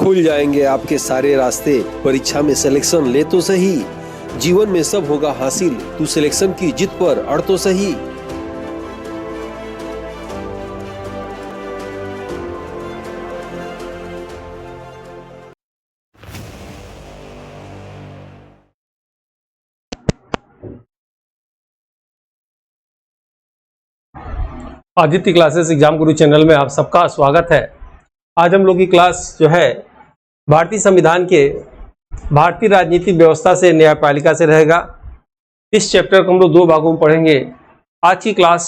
खुल जाएंगे आपके सारे रास्ते। परीक्षा में सिलेक्शन ले तो सही, जीवन में सब होगा हासिल। तू सिलेक्शन की जिद पर अड़ तो सही। आदित्य क्लासेस एग्जाम गुरु चैनल में आप सबका स्वागत है। आज हम लोग की क्लास जो है भारतीय संविधान के भारतीय राजनीतिक व्यवस्था से न्यायपालिका से रहेगा। इस चैप्टर को हम लोग दो भागों में पढ़ेंगे। आज की क्लास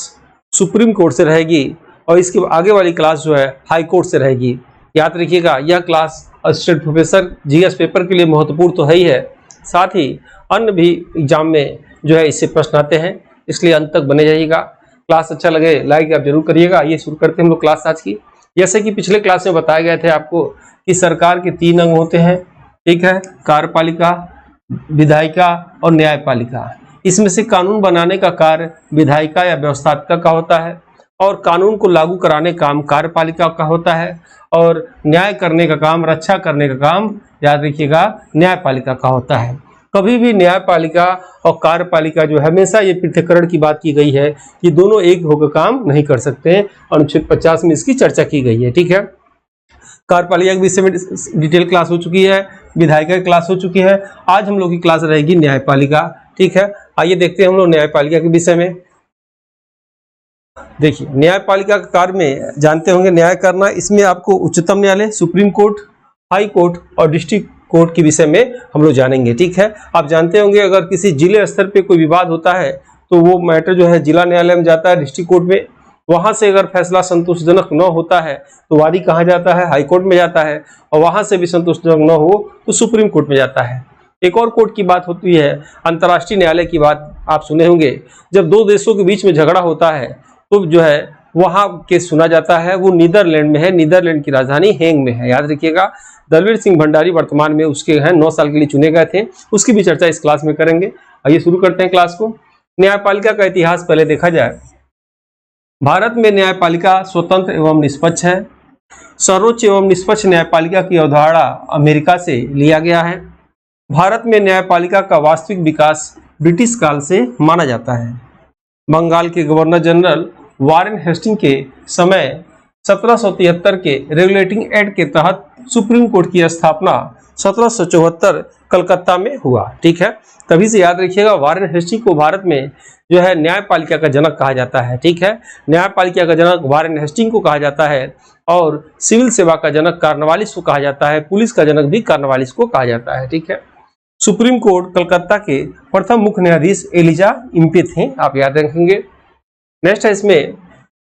सुप्रीम कोर्ट से रहेगी और इसके आगे वाली क्लास जो है हाई कोर्ट से रहेगी। याद रखिएगा, यह class assistant professor GS paper के लिए महत्वपूर्ण तो है ही है, साथ ही अन्य भी एग्जाम में जो है इससे प्रश्न आते हैं, इसलिए अंत तक बने जाइएगा। क्लास अच्छा लगे लाइक आप जरूर करिएगा। ये शुरू करते हैं हम लोग क्लास आज की। जैसे कि पिछले क्लास में बताया गया थे आपको कि सरकार के 3 अंग होते हैं, ठीक है, कार्यपालिका, विधायिका और न्यायपालिका। इसमें से कानून बनाने का कार्य विधायिका या व्यवस्थापिका का होता है और कानून को लागू कराने का काम कार्यपालिका का होता है और न्याय करने का काम, रक्षा करने का काम, याद रखिएगा, न्यायपालिका का होता है। कभी भी न्यायपालिका और कार्यपालिका जो है हमेशा ये पृथक्करण की बात की गई है कि दोनों एक होकर काम नहीं कर सकते। अनुच्छेद 50 में इसकी चर्चा की गई है, ठीक है। कार्यपालिका के विषय में डिटेल क्लास हो चुकी है, विधायिका की क्लास हो चुकी है। आज हम लोग की क्लास रहेगी न्यायपालिका, ठीक है। आइए देखते हैं हम लोग न्यायपालिका के विषय में। देखिए, न्यायपालिका के कार्य में जानते होंगे न्याय करना। इसमें आपको उच्चतम न्यायालय, सुप्रीम कोर्ट, हाई कोर्ट और डिस्ट्रिक्ट कोर्ट के विषय में हम लोग जानेंगे, ठीक है। आप जानते होंगे अगर किसी जिले स्तर पे कोई विवाद होता है तो वो मैटर जो है जिला न्यायालय में जाता है, डिस्ट्रिक्ट कोर्ट में। वहां से अगर फैसला संतोषजनक न होता है तो वादी कहाँ जाता है, हाई कोर्ट में जाता है, और वहां से भी संतोषजनक न हो तो सुप्रीम कोर्ट में जाता है। एक और कोर्ट की बात होती है अंतर्राष्ट्रीय न्यायालय की बात आप सुने होंगे। जब दो देशों के बीच में झगड़ा होता है तो जो है वहां केस सुना जाता है। वो नीदरलैंड में है, नीदरलैंड की राजधानी हेग में है, याद रखिएगा। दलवीर सिंह भंडारी वर्तमान में उसके हैं 9 साल के लिए चुने गए थे, उसकी भी चर्चा इस क्लास में करेंगे। आइए शुरू करते हैं क्लास को। न्यायपालिका का इतिहास पहले देखा जाए। भारत में न्यायपालिका स्वतंत्र एवं निष्पक्ष है। सर्वोच्च एवं निष्पक्ष न्यायपालिका की अवधारणा अमेरिका से लिया गया है। भारत में न्यायपालिका का वास्तविक विकास ब्रिटिश काल से माना जाता है। बंगाल के गवर्नर जनरल वारेन हेस्टिंग के समय 1773 के रेगुलेटिंग एक्ट के तहत सुप्रीम कोर्ट की स्थापना 1774 कलकत्ता में हुआ, ठीक है। तभी से याद रखिएगा वारेन हेस्टिंग को भारत में जो है न्यायपालिका का जनक कहा जाता है, ठीक है। न्यायपालिका का जनक वारेन हेस्टिंग को कहा जाता है और सिविल सेवा का जनक कार्नवालिस को कहा जाता है, पुलिस का जनक भी कार्नवालिस को कहा जाता है, ठीक है। सुप्रीम कोर्ट कलकत्ता के प्रथम मुख्य न्यायाधीश एलिजा इम्पे थे, आप याद रखेंगे। नेक्स्ट है इसमें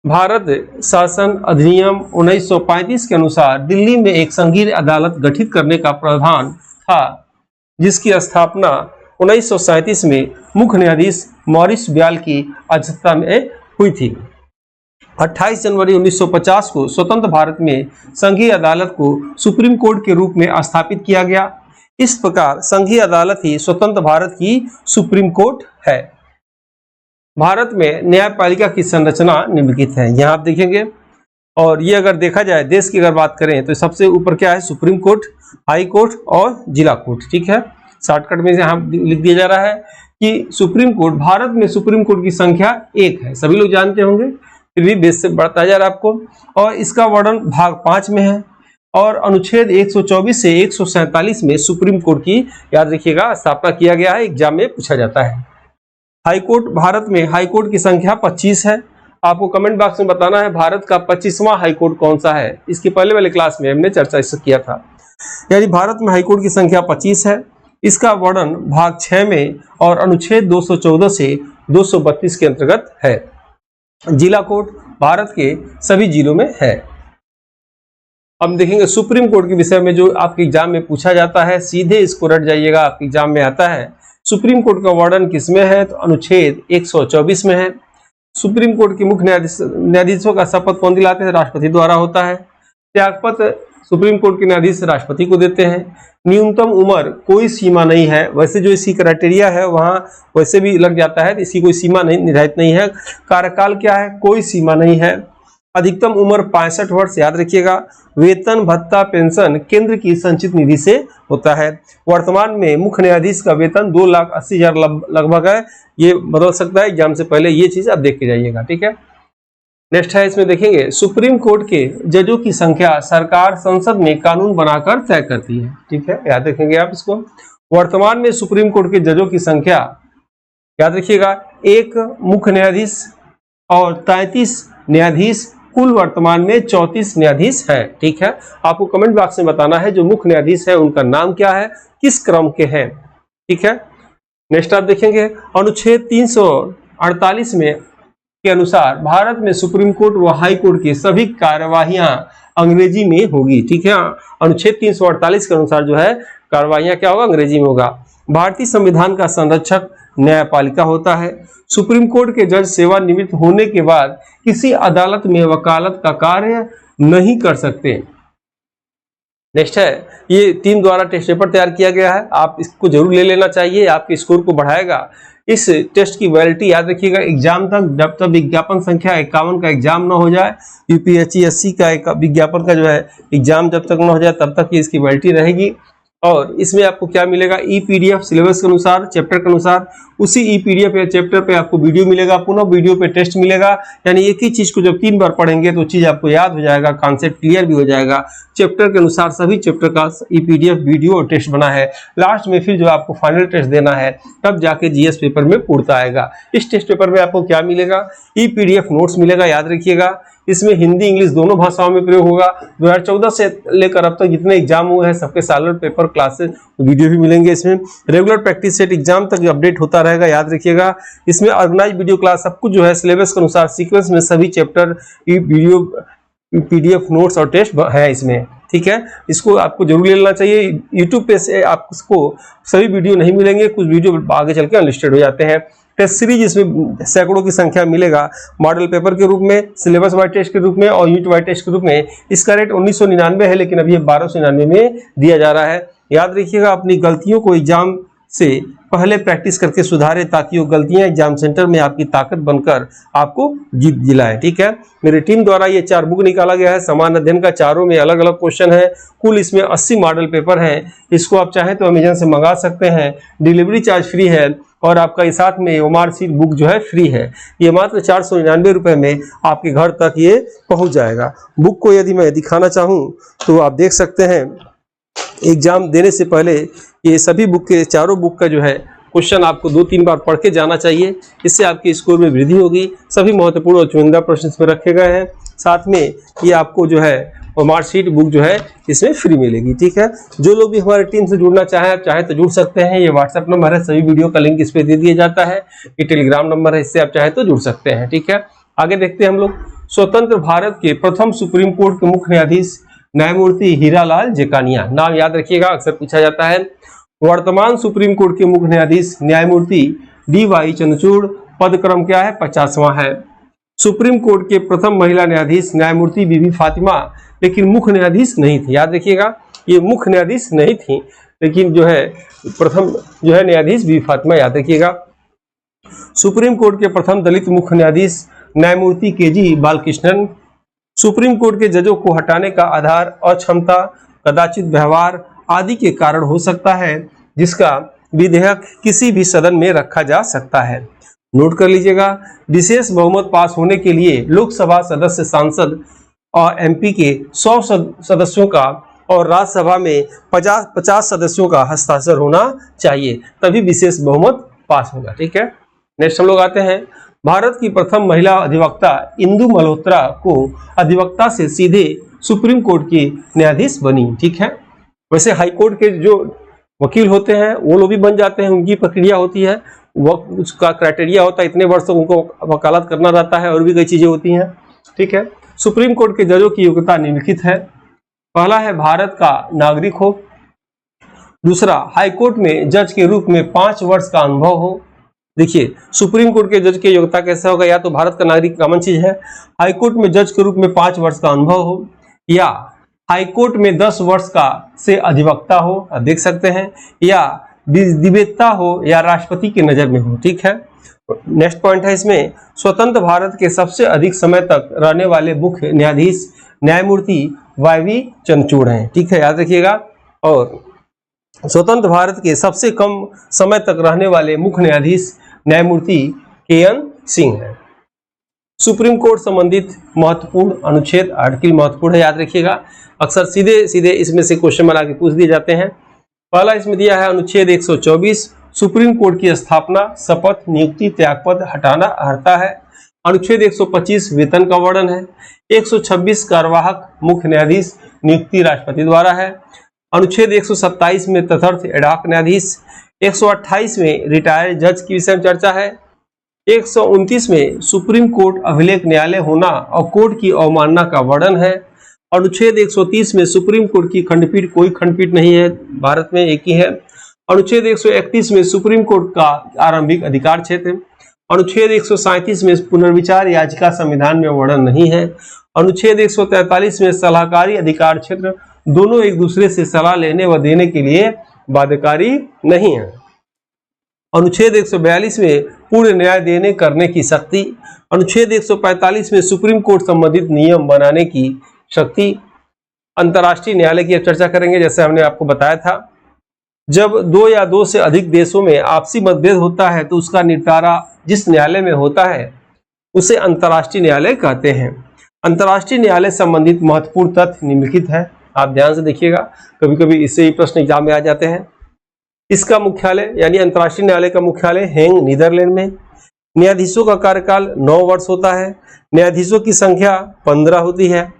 भारत शासन अधिनियम 1935 के अनुसार दिल्ली में एक संघीय अदालत गठित करने का प्रावधान था, जिसकी स्थापना 1937 में मुख्य न्यायाधीश मॉरिस ब्याल की अध्यक्षता में हुई थी। 28 जनवरी 1950 को स्वतंत्र भारत में संघीय अदालत को सुप्रीम कोर्ट के रूप में स्थापित किया गया। इस प्रकार संघीय अदालत ही स्वतंत्र भारत की सुप्रीम कोर्ट है। भारत में न्यायपालिका की संरचना निम्नलिखित है, यहाँ आप देखेंगे। और ये अगर देखा जाए देश की अगर बात करें तो सबसे ऊपर क्या है, सुप्रीम कोर्ट, हाई कोर्ट और जिला कोर्ट, ठीक है। शॉर्टकट में यहाँ लिख दिया जा रहा है कि सुप्रीम कोर्ट, भारत में सुप्रीम कोर्ट की संख्या 1 है, सभी लोग जानते होंगे, फिर भी बेस से बढ़ता जा रहा है आपको। और इसका वर्णन भाग 5 में है और अनुच्छेद 124 से 147 में सुप्रीम कोर्ट की, याद रखिएगा, स्थापना किया गया है। एग्जाम में पूछा जाता है। हाई कोर्ट, भारत में हाई कोर्ट की संख्या 25 है। आपको कमेंट बॉक्स में बताना है भारत का 25वां हाई कोर्ट कौन सा है। इसके पहले वाले क्लास में हमने चर्चा इससे किया था। यानी भारत में हाई कोर्ट की संख्या 25 है। इसका वर्णन भाग 6 में और अनुच्छेद 214 से 232 के अंतर्गत है। जिला कोर्ट भारत के सभी जिलों में है। अब देखेंगे सुप्रीम कोर्ट के विषय में जो आपके एग्जाम में पूछा जाता है, सीधे इसको रट जाइएगा, आपके एग्जाम में आता है। सुप्रीम कोर्ट का वर्णन किसमें है, तो अनुच्छेद 124 में है। सुप्रीम कोर्ट के मुख्य न्यायाधीशों का शपथ कौन दिलाते हैं, राष्ट्रपति द्वारा होता है। त्यागपत्र सुप्रीम कोर्ट के न्यायाधीश राष्ट्रपति को देते हैं। न्यूनतम उम्र कोई सीमा नहीं है, वैसे जो इसकी क्राइटेरिया है वहां वैसे भी लग जाता है, इसकी कोई सीमा नहीं निर्धारित नहीं है। कार्यकाल क्या है, कोई सीमा नहीं है। अधिकतम उम्र 65 वर्ष, याद रखिएगा। वेतन भत्ता पेंशन केंद्र की संचित निधि से होता है। वर्तमान में मुख्य न्यायाधीश का वेतन 2,80,000 लगभग है, ये बदल सकता है एग्जाम से पहले, ये चीज आप देख के जाइएगा, ठीक है। नेक्स्ट है, इसमें देखेंगे सुप्रीम कोर्ट के जजों की संख्या सरकार संसद में कानून बनाकर तय करती है, ठीक है, याद रखेंगे आप इसको। वर्तमान में सुप्रीम कोर्ट के जजों की संख्या, याद रखिएगा, 1 मुख्य न्यायाधीश और 33 न्यायाधीश, कुल वर्तमान में 34 न्यायाधीश हैं, ठीक है। आपको कमेंट बॉक्स में बताना है जो मुख्य न्यायाधीश है उनका नाम क्या है, किस क्रम के हैं, ठीक है। नेक्स्ट आप देखेंगे अनुच्छेद 348 में के अनुसार भारत में सुप्रीम कोर्ट व हाई कोर्ट की सभी कार्यवाहियां अंग्रेजी में होगी, ठीक है। अनुच्छेद 348 के अनुसार जो है कार्यवाहियां क्या होगा, अंग्रेजी में होगा। भारतीय संविधान का संरक्षक न्यायपालिका होता है। सुप्रीम कोर्ट के जज सेवानिवृत्त होने के बाद किसी अदालत में वकालत का कार्य नहीं कर सकते। नेक्स्ट है, ये टीम द्वारा टेस्ट पेपर तैयार किया गया है, आप इसको जरूर ले लेना चाहिए, आपके स्कोर को बढ़ाएगा। इस टेस्ट की वैलिडिटी याद रखिएगा एग्जाम तक, जब तक विज्ञापन संख्या 51 का एग्जाम ना हो जाए, यूपीएससी का विज्ञापन का जो है एग्जाम जब तक ना हो जाए तब तक ये इसकी वैलिडिटी रहेगी। और इसमें आपको क्या मिलेगा, ई-पीडीएफ सिलेबस के अनुसार, चैप्टर के अनुसार, उसी ई-पीडीएफ या चैप्टर पे आपको वीडियो मिलेगा, पुनः वीडियो पे टेस्ट मिलेगा। यानी एक ही चीज को जब 3 बार पढ़ेंगे तो चीज आपको याद हो जाएगा, कॉन्सेप्ट क्लियर भी हो जाएगा। चैप्टर के अनुसार सभी चैप्टर का ई-पीडीएफ वीडियो और टेस्ट बना है। लास्ट में फिर जो आपको फाइनल टेस्ट देना है तब जाके जीएस पेपर में पूर्णता आएगा। इस टेस्ट पेपर में आपको क्या मिलेगा, ई-पीडीएफ नोट्स मिलेगा, याद रखिएगा। इसमें हिंदी इंग्लिश दोनों भाषाओं में प्रयोग होगा। 2014 से लेकर अब तक जितने एग्जाम हुए हैं सबके सालों पेपर क्लासेस वीडियो भी मिलेंगे। इसमें रेगुलर प्रैक्टिस सेट एग्जाम तक अपडेट होता रहेगा, याद रखिएगा। इसमें ऑर्गेनाइज वीडियो क्लास सब कुछ जो है सिलेबस के अनुसार सीक्वेंस में सभी चैप्टर वीडियो पीडीएफ नोट्स और टेस्ट है इसमें, ठीक है। इसको आपको जरूर ले लेना चाहिए। यूट्यूब पे से आपको सभी वीडियो नहीं मिलेंगे, कुछ वीडियो आगे चल के अनलिस्टेड हो जाते हैं। टेस्ट सीरीज इसमें सैकड़ों की संख्या मिलेगा, मॉडल पेपर के रूप में, सिलेबस वाइज टेस्ट के रूप में और यूनिट वाइज टेस्ट के रूप में। इसका रेट 1999 है, लेकिन अभी 1299 में दिया जा रहा है। याद रखिएगा अपनी गलतियों को एग्जाम से पहले प्रैक्टिस करके सुधारे, ताकि वो गलतियां एग्जाम सेंटर में आपकी ताकत बनकर आपको जीत दिलाए, ठीक है। मेरी टीम द्वारा ये 4 बुक निकाला गया है, समान अध्ययन का, चारों में अलग अलग क्वेश्चन है। कुल इसमें 80 मॉडल पेपर हैं। इसको आप चाहें तो अमेजन से मंगा सकते हैं, डिलीवरी चार्ज फ्री है और आपका इस साथ में ओमार सीट बुक जो है फ्री है। ये मात्र 499 रुपए में आपके घर तक ये पहुंच जाएगा। बुक को यदि मैं दिखाना चाहूँ तो आप देख सकते हैं, एग्जाम देने से पहले ये सभी बुक के, चारों बुक का जो है क्वेश्चन आपको 2-3 बार पढ़ के जाना चाहिए। इससे आपके स्कोर में वृद्धि होगी। सभी महत्वपूर्ण और चुनिंदा प्रश्न इसमें रखे गए हैं। साथ में ये आपको जो है मार्कशीट बुक जो है इसमें फ्री मिलेगी, ठीक है। जो लोग भी हमारी टीम से जुड़ना चाहें, आप चाहे तो जुड़ सकते हैं। ये व्हाट्सएप नंबर है, सभी वीडियो का लिंक इस पे दे दिया जाता है। ये टेलीग्राम नंबर है, इससे आप चाहे तो जुड़ सकते हैं, ठीक है। आगे देखते हैं हम लोग। स्वतंत्र भारत के प्रथम सुप्रीम कोर्ट के मुख्य न्यायाधीश न्यायमूर्ति हीरालाल जेकानिया, नाम याद रखिएगा, अक्सर पूछा जाता है। वर्तमान सुप्रीम कोर्ट के मुख्य न्यायाधीश न्यायमूर्ति डी.वाई. चंद्रचूड़, पद क्रम क्या है, 50वां है। सुप्रीम कोर्ट के प्रथम महिला न्यायाधीश न्यायमूर्ति बीबी फातिमा, लेकिन मुख्य न्यायाधीश नहीं थी, याद रखिएगा। ये मुख्य न्यायाधीश नहीं थी, लेकिन जो है प्रथम जो है न्यायाधीश बीबी फातिमा, याद रखिएगा। सुप्रीम कोर्ट के प्रथम दलित मुख्य न्यायाधीश न्यायमूर्ति के.जी. बालकृष्णन। सुप्रीम कोर्ट के जजों को हटाने का आधार अक्षमता, कदाचित व्यवहार आदि के कारण हो सकता है, जिसका विधेयक किसी भी सदन में रखा जा सकता है। नोट कर लीजिएगा, विशेष बहुमत पास होने के लिए लोकसभा सदस्य, सांसद और एमपी के 100 सदस्यों का और राज्यसभा में 50 सदस्यों का हस्ताक्षर होना चाहिए, तभी विशेष बहुमत पास होगा, ठीक है। नेक्स्ट हम लोग आते हैं। भारत की प्रथम महिला अधिवक्ता इंदु मल्होत्रा को अधिवक्ता से सीधे सुप्रीम कोर्ट की न्यायाधीश बनी, ठीक है। वैसे हाई कोर्ट के जो वकील होते हैं वो लोग भी बन जाते हैं, उनकी प्रक्रिया होती है, उसका क्राइटेरिया होता है, इतने वर्ष तक उनको वकालत करना रहता है और भी कई चीजें होती हैं, ठीक है। सुप्रीम कोर्ट के जजों की योग्यता निम्नलिखित है। पहला है भारत का नागरिक हो। दूसरा, हाई कोर्ट में जज के रूप में 5 वर्ष का अनुभव हो। देखिए सुप्रीम कोर्ट के जज की योग्यता कैसे होगा, या तो भारत का नागरिक कॉमन चीज है, हाई कोर्ट में जज के रूप में 5 वर्ष का अनुभव हो, या हाई कोर्ट में 10 वर्ष का से अधिवक्ता हो, देख सकते हैं, या दिव्यता हो, या राष्ट्रपति की नजर में हो, ठीक है। नेक्स्ट पॉइंट है इसमें, स्वतंत्र भारत के सबसे अधिक समय तक रहने वाले मुख्य न्यायाधीश न्यायमूर्ति वाई चंद्रचूड़ हैं। ठीक है, याद रखिएगा। और स्वतंत्र भारत के सबसे कम समय तक रहने वाले मुख्य न्यायाधीश न्यायमूर्ति KN सिंह हैं। सुप्रीम कोर्ट संबंधित महत्वपूर्ण अनुच्छेद, आर्टिकल महत्वपूर्ण है, याद रखिएगा। अक्सर सीधे सीधे इसमें से क्वेश्चन बना के पूछ दिए जाते हैं। पहला इसमें दिया है अनुच्छेद 124, सुप्रीम कोर्ट की स्थापना, शपथ, नियुक्ति, त्यागपद, हटाना हरता है। अनुच्छेद 125 वेतन का वर्णन है। 126 कार्यवाहक मुख्य न्यायाधीश, नियुक्ति राष्ट्रपति द्वारा है। अनुच्छेद 127 में तदर्थ एडॉक न्यायाधीश। 128 में रिटायर्ड जज की विषय में चर्चा है। 129 में सुप्रीम कोर्ट अभिलेख न्यायालय होना और कोर्ट की अवमानना का वर्णन है। अनुच्छेद 130 में सुप्रीम कोर्ट की खंडपीठ, कोई खंडपीठ नहीं है, भारत में एक ही है। अनुच्छेद 131 में सुप्रीम कोर्ट का आरंभिक अधिकार क्षेत्र। अनुच्छेद 137 में पुनर्विचार याचिका संविधान में वर्णन नहीं है। अनुच्छेद 143 में सलाहकारी अधिकार क्षेत्र, दोनों एक दूसरे से सलाह लेने व देने के लिए बाध्यकारी नहीं है। अनुच्छेद 142 में पूर्ण न्याय देने करने की शक्ति। अनुच्छेद 145 में सुप्रीम कोर्ट संबंधित नियम बनाने की शक्ति। अंतर्राष्ट्रीय न्यायालय की चर्चा करेंगे, जैसे हमने आपको बताया था। जब दो या दो से अधिक देशों में आपसी मतभेद होता है तो उसका निपटारा जिस न्यायालय में होता है उसे अंतर्राष्ट्रीय न्यायालय कहते हैं। अंतर्राष्ट्रीय न्यायालय संबंधित महत्वपूर्ण तथ्य निम्नलिखित है, आप ध्यान से देखिएगा, कभी कभी इससे ही प्रश्न एग्जाम में आ जाते हैं। इसका मुख्यालय यानी अंतर्राष्ट्रीय न्यायालय का मुख्यालय हेग, नीदरलैंड में। न्यायाधीशों का कार्यकाल 9 वर्ष होता है। न्यायाधीशों की संख्या 15 होती है।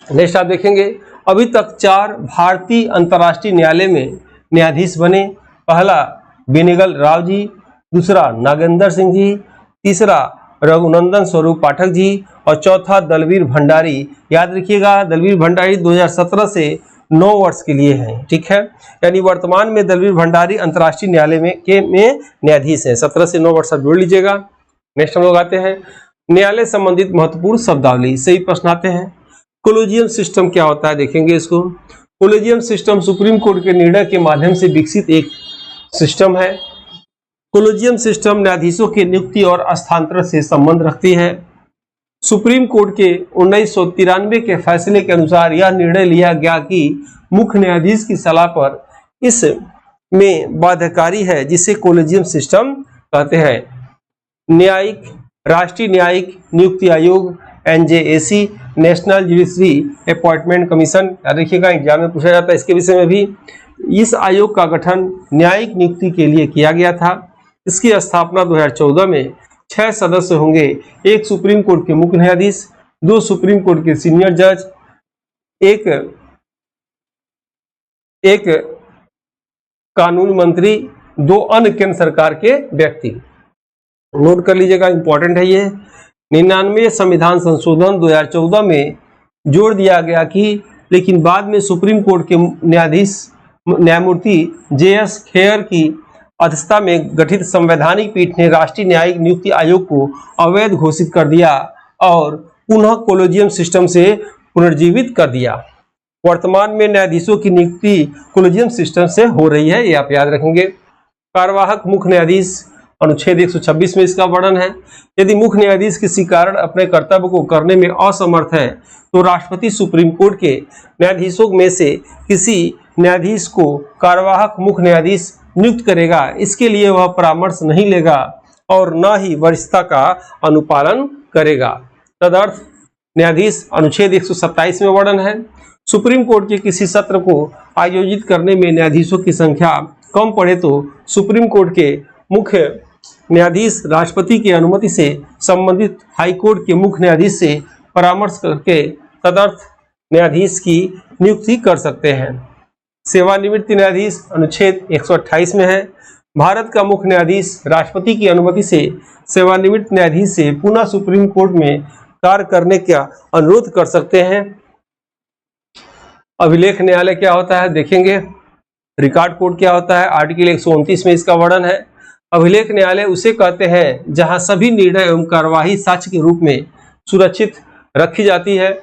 नेक्स्ट आप देखेंगे, अभी तक 4 भारतीय अंतर्राष्ट्रीय न्यायालय में न्यायाधीश बने। पहला बेनेगल राव जी, दूसरा नागेंद्र सिंह जी, तीसरा रघुनंदन स्वरूप पाठक जी और चौथा दलवीर भंडारी। याद रखिएगा, दलवीर भंडारी 2017 से 9 वर्ष के लिए हैं। ठीक है, यानी वर्तमान में दलवीर भंडारी अंतर्राष्ट्रीय न्यायालय में न्यायाधीश हैं। 17 से 9 वर्ष आप जोड़ लीजिएगा। नेक्स्ट हम लोग आते हैं न्यायालय संबंधित महत्वपूर्ण शब्दावली, से ही प्रश्न आते हैं। कोलेजियम सिस्टम क्या होता है, देखेंगे इसको। कोलेजियम सिस्टम सुप्रीम कोर्ट के निर्णय के माध्यम से विकसित एक सिस्टम है। कोलेजियम सिस्टम न्यायाधीशों की नियुक्ति और स्थानांतरण से संबंध रखती है। सुप्रीम कोर्ट के 1993 के फैसले के अनुसार यह निर्णय लिया गया कि मुख्य न्यायाधीश की सलाह पर इसमें बाध्यकारी है, जिसे कोलेजियम सिस्टम कहते हैं। न्यायिक, राष्ट्रीय न्यायिक नियुक्ति आयोग NJAC, national judiciary appointment commission, याद रखिएगा एग्जाम में पूछा जाता है इसके विषय में भी। इस आयोग का गठन न्यायिक नियुक्ति के लिए किया गया था। इसकी स्थापना 2014 में 6 सदस्य होंगे, एक सुप्रीम कोर्ट के मुख्य न्यायाधीश, 2 सुप्रीम कोर्ट के सीनियर जज, एक कानून मंत्री, 2 अन्य केंद्र सरकार के व्यक्ति। नोट कर लीजिएगा, इंपॉर्टेंट है ये। 99 संविधान संशोधन 2014 में जोड़ दिया गया कि लेकिन बाद में सुप्रीम कोर्ट के न्यायमूर्ति JS खेयर की अध्यक्षता में गठित संवैधानिक पीठ ने राष्ट्रीय न्यायिक नियुक्ति आयोग को अवैध घोषित कर दिया और पुनः कोलेजियम सिस्टम से पुनर्जीवित कर दिया। वर्तमान में न्यायाधीशों की नियुक्ति कोलेजियम सिस्टम से हो रही है, ये आप याद रखेंगे। कार्यवाहक मुख्य न्यायाधीश, अनुच्छेद 126 में इसका वर्णन है। यदि मुख्य न्यायाधीश किसी कारण अपने कर्तव्य को करने में असमर्थ है तो राष्ट्रपति सुप्रीम कोर्ट के न्यायाधीशों में से किसी न्यायाधीश को कार्यवाहक मुख्य न्यायाधीश नियुक्त करेगा। इसके लिए वह परामर्श नहीं लेगा और न ही वरिष्ठता का अनुपालन करेगा। तदर्थ न्यायाधीश, अनुच्छेद 127 में वर्णन है। सुप्रीम कोर्ट के किसी सत्र को आयोजित करने में न्यायाधीशों की संख्या कम पड़े तो सुप्रीम कोर्ट के मुख्य न्यायाधीश राष्ट्रपति की अनुमति से संबंधित हाई कोर्ट के मुख्य न्यायाधीश से परामर्श करके तदर्थ न्यायाधीश की नियुक्ति कर सकते हैं। सेवानिवृत्त न्यायाधीश, अनुच्छेद 128 में है। भारत का मुख्य न्यायाधीश राष्ट्रपति की अनुमति से सेवानिवृत्त न्यायाधीश से पुनः सुप्रीम कोर्ट में कार्य करने का अनुरोध कर सकते हैं। अभिलेख न्यायालय क्या होता है, देखेंगे। रिकॉर्ड कोर्ट क्या होता है, आर्टिकल 129 में इसका वर्णन है। अभिलेख न्यायालय उसे कहते हैं जहां सभी निर्णय एवं कार्यवाही साक्ष्य के रूप में सुरक्षित रखी जाती है।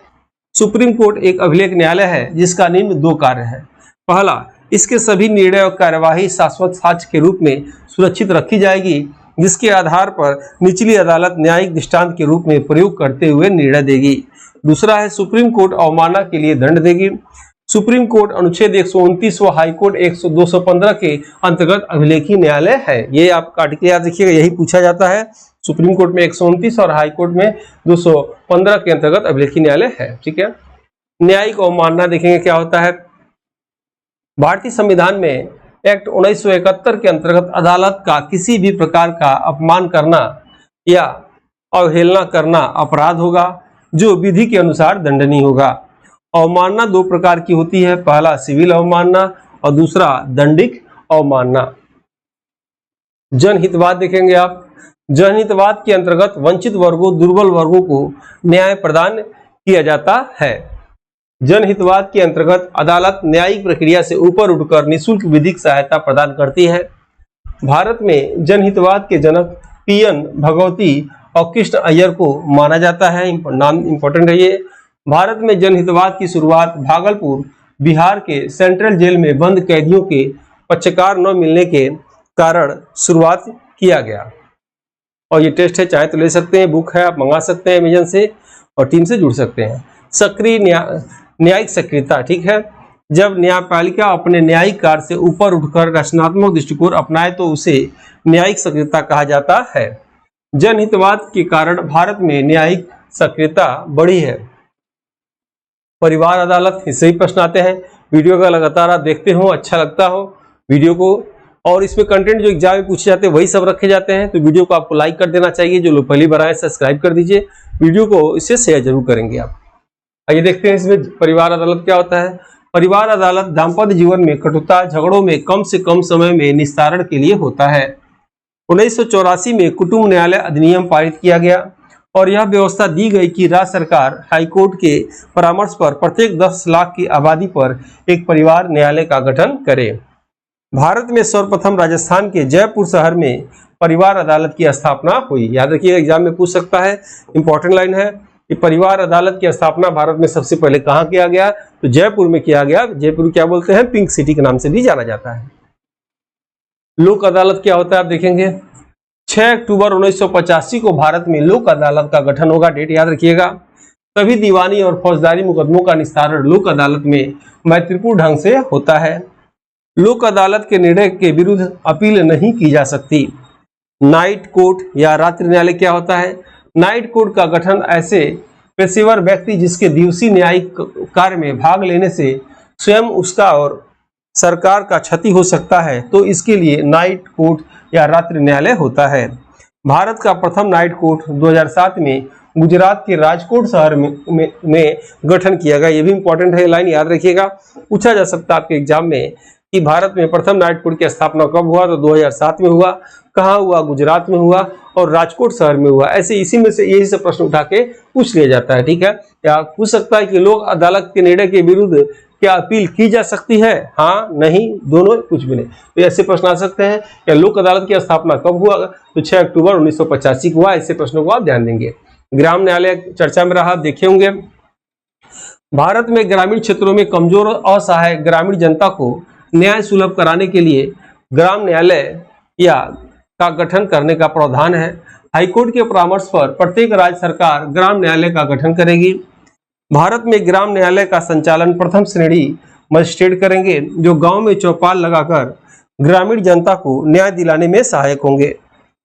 सुप्रीम कोर्ट एक अभिलेख न्यायालय है जिसका निम्न 2 कार्य है। पहला, इसके सभी निर्णय और कार्यवाही शाश्वत साक्ष्य के रूप में सुरक्षित रखी जाएगी, जिसके आधार पर निचली अदालत न्यायिक दृष्टांत के रूप में प्रयोग करते हुए निर्णय देगी। दूसरा है सुप्रीम कोर्ट अवमानना के लिए दंड देगी। सुप्रीम कोर्ट अनुच्छेद 129 व हाई कोर्ट 215 के अंतर्गत अभिलेखी न्यायालय है। ये आप काट के याद रखिएगा, यही पूछा जाता है। सुप्रीम कोर्ट में 129 और हाई कोर्ट में 215 के अंतर्गत अभिलेखी न्यायालय है। ठीक है। न्यायिक अवमानना देखेंगे क्या होता है। भारतीय संविधान में एक्ट 1971 के अंतर्गत अदालत का किसी भी प्रकार का अपमान करना या अवहेलना करना अपराध होगा, जो विधि के अनुसार दंडनीय होगा। अवमानना दो प्रकार की होती है, पहला सिविल अवमानना और दूसरा दंडिक अवमानना। जनहितवाद देखेंगे आप। जनहितवाद के अंतर्गत वंचित वर्गों, दुर्बल वर्गों को न्याय प्रदान किया जाता है। जनहितवाद के अंतर्गत अदालत न्यायिक प्रक्रिया से ऊपर उठकर निःशुल्क विधिक सहायता प्रदान करती है। भारत में जनहितवाद के जनक पीएन भगवती और कृष्ण अय्यर को माना जाता है। नाम इंपॉर्टेंट है ये। भारत में जनहितवाद की शुरुआत भागलपुर, बिहार के सेंट्रल जेल में बंद कैदियों के पक्षकार न मिलने के कारण शुरुआत किया गया। और ये टेस्ट है, चाहे तो ले सकते हैं, बुक है, आप मंगा सकते हैं अमेजन से और टीम से जुड़ सकते हैं। सक्रिय न्यायिक सक्रियता, ठीक है। जब न्यायपालिका अपने न्यायिक कार्य से ऊपर उठकर रचनात्मक दृष्टिकोण अपनाए तो उसे न्यायिक सक्रियता कहा जाता है। जनहितवाद के कारण भारत में न्यायिक सक्रियता बढ़ी है। परिवार अदालत, इससे ही प्रश्न आते हैं। वीडियो का लगातार आप देखते हो, अच्छा लगता हो वीडियो को, और इसमें कंटेंट जो एग्जाम में पूछे जाते हैं वही सब रखे जाते हैं, तो वीडियो को आपको लाइक कर देना चाहिए। जो लोग पहली बार आए सब्सक्राइब कर दीजिए, वीडियो को इससे शेयर जरूर करेंगे आप। आइए देखते हैं इसमें परिवार अदालत क्या होता है। परिवार अदालत दाम्पत्य जीवन में कटुता झगड़ों में कम से कम समय में निस्तारण के लिए होता है। 1984 में कुटुंब न्यायालय अधिनियम पारित किया गया और यह व्यवस्था दी गई कि राज्य सरकार हाईकोर्ट के परामर्श पर प्रत्येक 10 लाख की आबादी पर एक परिवार न्यायालय का गठन करे। भारत में सर्वप्रथम राजस्थान के जयपुर शहर में परिवार अदालत की स्थापना हुई। याद रखिए, एग्जाम में पूछ सकता है, इंपॉर्टेंट लाइन है कि परिवार अदालत की स्थापना भारत में सबसे पहले कहाँ किया गया, तो जयपुर में किया गया। जयपुर क्या बोलते हैं, पिंक सिटी के नाम से भी जाना जाता है। लोक अदालत क्या होता है आप देखेंगे। 6 अक्टूबर 1985 को भारत में लोक अदालत का गठन होगा, डेट याद रखिएगा। सभी दीवानी और फौजदारी मुकदमों का निस्तारण लोक अदालत में मैत्रीपूर्ण ढंग से होता है। लोक अदालत के निर्णय के विरुद्ध अपील नहीं की जा सकती। नाइट कोर्ट या रात्रि न्यायालय क्या होता है। नाइट कोर्ट का गठन ऐसे पेशेवर व्यक्ति जिसके दिवसीय न्यायिक कार्य में भाग लेने से स्वयं उसका और सरकार का क्षति हो सकता है, तो इसके लिए नाइट कोर्ट या रात्रि न्यायालय होता है। भारत का प्रथम नाइट कोर्ट 2007 में गुजरात के राजकोट शहर में गठन किया गया। ये भी इंपॉर्टेंट है, लाइन याद रखिएगा, पूछा जा सकता है आपके एग्जाम में कि भारत में प्रथम नाइट कोर्ट की स्थापना कब हुआ, तो 2007 में हुआ। कहाँ हुआ, गुजरात में हुआ और राजकोट शहर में हुआ। ऐसे इसी में से यही सब प्रश्न उठा के पूछ लिया जाता है, ठीक है। या पूछ सकता है कि लोक अदालत के निर्णय के विरुद्ध क्या अपील की जा सकती है, हाँ, नहीं, दोनों, कुछ भी नहीं। तो ऐसे प्रश्न आ सकते हैं। या लोक अदालत की स्थापना कब हुआ, तो 6 अक्टूबर 1985 को हुआ। ऐसे प्रश्नों को आप ध्यान देंगे। ग्राम न्यायालय चर्चा में रहा, देखे होंगे। भारत में ग्रामीण क्षेत्रों में कमजोर और असहाय ग्रामीण जनता को न्याय सुलभ कराने के लिए ग्राम न्यायालय या का गठन करने का प्रावधान है। हाईकोर्ट के परामर्श पर प्रत्येक राज्य सरकार ग्राम न्यायालय का गठन करेगी। भारत में ग्राम न्यायालय का संचालन प्रथम श्रेणी मजिस्ट्रेट करेंगे, जो गांव में चौपाल लगाकर ग्रामीण जनता को न्याय दिलाने में सहायक होंगे।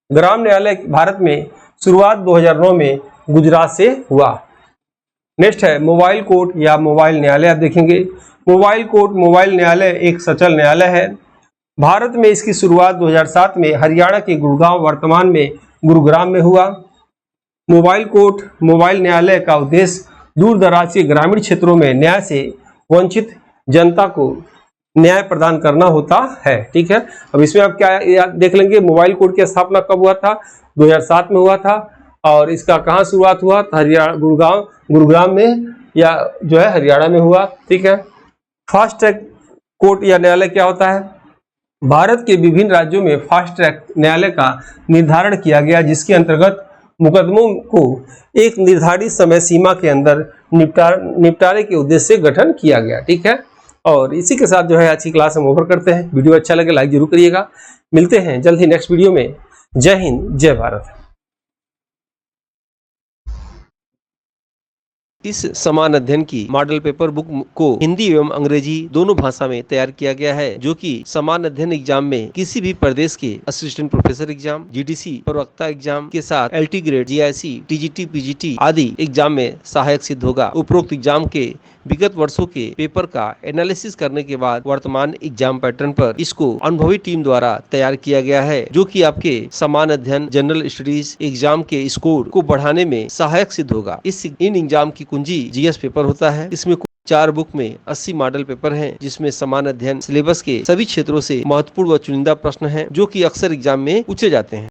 ग्राम न्यायालय भारत में शुरुआत 2009 में गुजरात से हुआ। नेक्स्ट है मोबाइल कोर्ट या मोबाइल न्यायालय। आप देखेंगे मोबाइल कोर्ट, मोबाइल न्यायालय एक सचल न्यायालय है। भारत में इसकी शुरुआत 2007 में हरियाणा के गुड़गांव, वर्तमान में गुरुग्राम में हुआ। मोबाइल कोर्ट, मोबाइल न्यायालय का उद्देश्य दूर दराज के ग्रामीण क्षेत्रों में न्याय से वंचित जनता को न्याय प्रदान करना होता है, ठीक है। अब इसमें आप क्या देख लेंगे, मोबाइल कोर्ट की स्थापना कब हुआ था, 2007 में हुआ था। और इसका कहाँ शुरुआत हुआ, हरियाणा, गुरुग्राम में या जो है हरियाणा में हुआ, ठीक है। फास्ट ट्रैक कोर्ट या न्यायालय क्या होता है। भारत के विभिन्न राज्यों में फास्ट ट्रैक न्यायालय का निर्धारण किया गया, जिसके अंतर्गत मुकदमों को एक निर्धारित समय सीमा के अंदर निपटारे के उद्देश्य से गठन किया गया, ठीक है। और इसी के साथ जो है आज की क्लास हम ओवर करते हैं। वीडियो अच्छा लगे लाइक जरूर करिएगा। मिलते हैं जल्द ही नेक्स्ट वीडियो में। जय हिंद, जय भारत। इस समान अध्ययन की मॉडल पेपर बुक को हिंदी एवं अंग्रेजी दोनों भाषा में तैयार किया गया है, जो कि समान अध्ययन एग्जाम में किसी भी प्रदेश के असिस्टेंट प्रोफेसर एग्जाम, जीडीसी प्रवक्ता एग्जाम के साथ LT grade, GIC, TGT, PGT आदि एग्जाम में सहायक सिद्ध होगा। उपरोक्त एग्जाम के विगत वर्षों के पेपर का एनालिसिस करने के बाद वर्तमान एग्जाम पैटर्न पर इसको अनुभवी टीम द्वारा तैयार किया गया है, जो कि आपके समान अध्ययन जनरल स्टडीज एग्जाम के स्कोर को बढ़ाने में सहायक सिद्ध होगा। इन एग्जाम की कुंजी जीएस पेपर होता है। इसमें 4 बुक में 80 मॉडल पेपर हैं, जिसमें समान अध्ययन सिलेबस के सभी क्षेत्रों से महत्वपूर्ण व चुनिंदा प्रश्न हैं, जो कि अक्सर एग्जाम में पूछे जाते हैं।